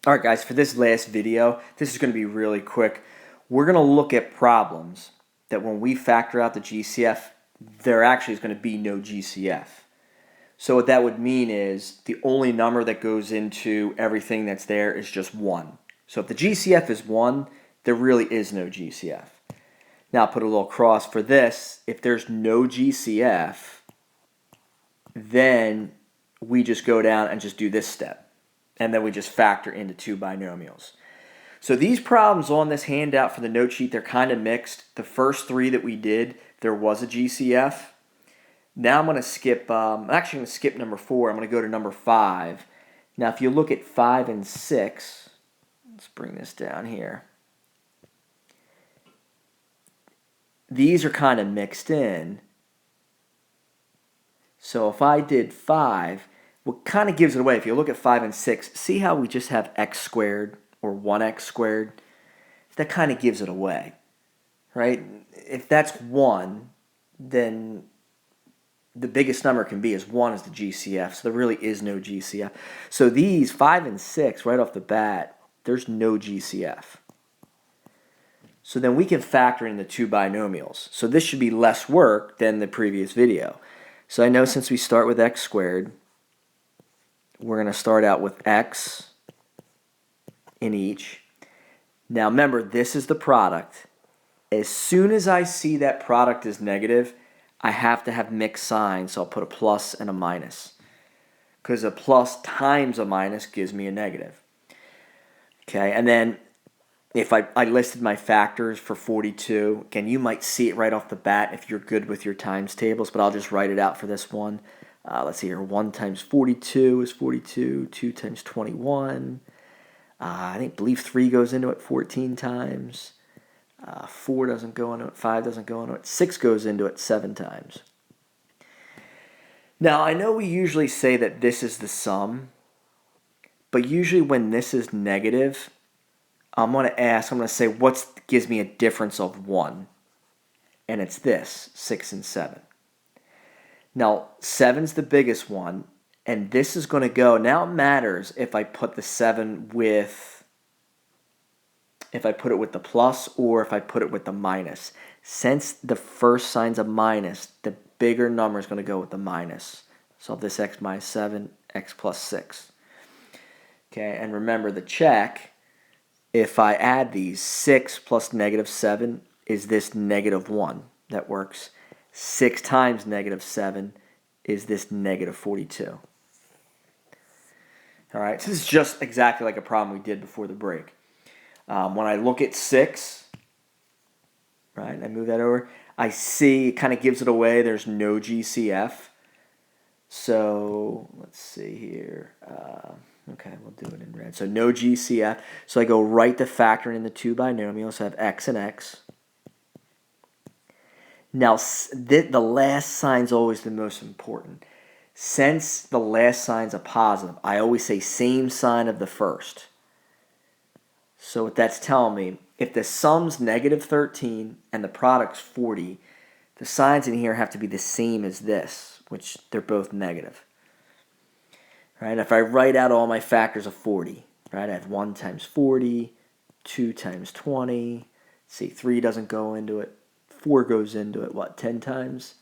All right, guys, for this last video, this is going to be really quick. We're going to look at problems that when we factor out the GCF, there actually is going to be no GCF. So what that would mean is the only number that goes into everything that's there is just 1. So if the GCF is 1, there really is no GCF. Now I'll put a little cross for this. If there's no GCF, then we just go down and just do this step. And then we just factor into 2 binomials. So these problems on this handout for the note sheet, they're kind of mixed. The first 3 that we did, there was a GCF. Now I'm going to skip, I'm actually going to skip number 4. I'm going to go to number 5. Now if you look at 5 and 6, let's bring this down here. These are kind of mixed in. So if I did 5, what kind of gives it away, if you look at 5 and 6, see how we just have x squared or 1x squared? That kind of gives it away, right? If that's 1, then the biggest number can be is 1 is the GCF, so there really is no GCF. So these 5 and 6, right off the bat, there's no GCF. So then we can factor in the 2 binomials. So this should be less work than the previous video. So I know since we start with x squared, we're going to start out with x in each. Now remember, this is the product. As soon as I see that product is negative, I have to have mixed signs, so I'll put a plus and a minus. Because a plus times a minus gives me a negative. Okay, and then if I listed my factors for 42, again, you might see it right off the bat if you're good with your times tables, but I'll just write it out for this one. Let's see here, 1 times 42 is 42, 2 times 21. I believe 3 goes into it 14 times. 4 doesn't go into it, 5 doesn't go into it, 6 goes into it 7 times. Now, I know we usually say that this is the sum, but usually when this is negative, I'm going to say what gives me a difference of 1? And it's this, 6 and 7. Now, 7's the biggest one, and this is going to go, now it matters if I put the 7 with, if I put it with the plus or if I put it with the minus. Since the first sign's a minus, the bigger number is going to go with the minus. So this x minus 7, x plus 6. Okay, and remember the check, if I add these, 6 plus negative 7 is this negative 1. That works. 6 times negative 7 is this negative 42. All right, so this is just exactly like a problem we did before the break. When I look at 6, right, I move that over, I see it kind of gives it away. There's no GCF. So let's see here. Okay, we'll do it in red. So no GCF. So I go right to factoring in the 2 binomials. So I have x and x. Now, the last sign's always the most important. Since the last sign's a positive, I always say same sign of the first. So what that's telling me, if the sum's negative 13 and the product's 40, the signs in here have to be the same as this, which they're both negative. Right? If I write out all my factors of 40, right, I have 1 times 40, 2 times 20, see, 3 doesn't go into it, 4 goes into it, what, 10 times?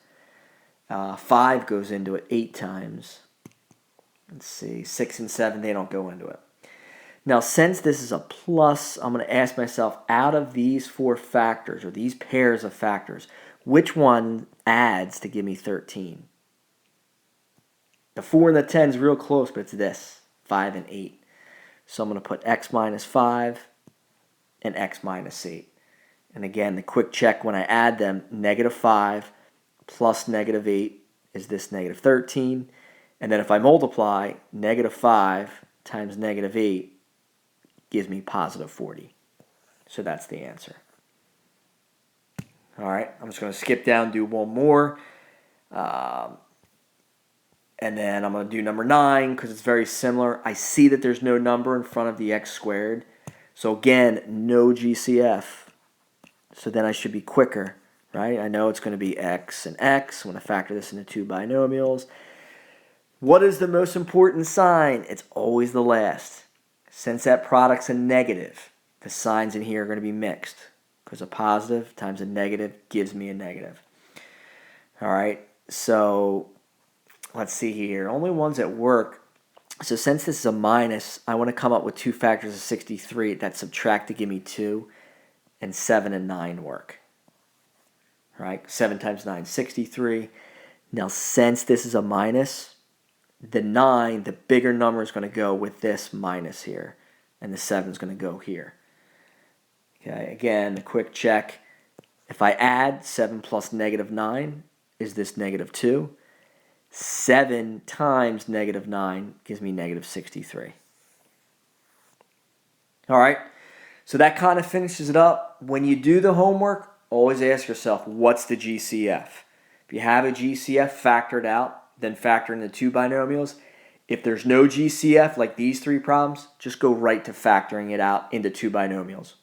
5 goes into it 8 times. Let's see, 6 and 7, they don't go into it. Now, since this is a plus, I'm going to ask myself, out of these 4 factors, or these pairs of factors, which one adds to give me 13? The 4 and the 10 is real close, but it's this, 5 and 8. So I'm going to put x minus 5 and x minus 8. And again, the quick check when I add them, negative 5 plus negative 8 is this negative 13. And then if I multiply, negative 5 times negative 8 gives me positive 40. So that's the answer. All right, I'm just going to skip down, do one more. And then I'm going to do number 9 because it's very similar. I see that there's no number in front of the x squared. So again, no GCF. So then I should be quicker, right? I know it's going to be x and x. I'm going to factor this into 2 binomials. What is the most important sign? It's always the last. Since that product's a negative, the signs in here are going to be mixed because a positive times a negative gives me a negative. All right, so let's see here. Only ones that work. So since this is a minus, I want to come up with two factors of 63 that subtract to give me 2, and 7 and 9 work. All right, 7 times 9, 63. Now, since this is a minus, the 9, the bigger number, is going to go with this minus here, and the 7 is going to go here. Okay, again, a quick check. If I add 7 plus negative 9, is this negative 2? 7 times negative 9 gives me negative 63. All right, so that kind of finishes it up. When you do the homework, always ask yourself, what's the GCF? If you have a GCF, factor it out, then factor in the two binomials. If there's no GCF, like these three problems, just go right to factoring it out into two binomials.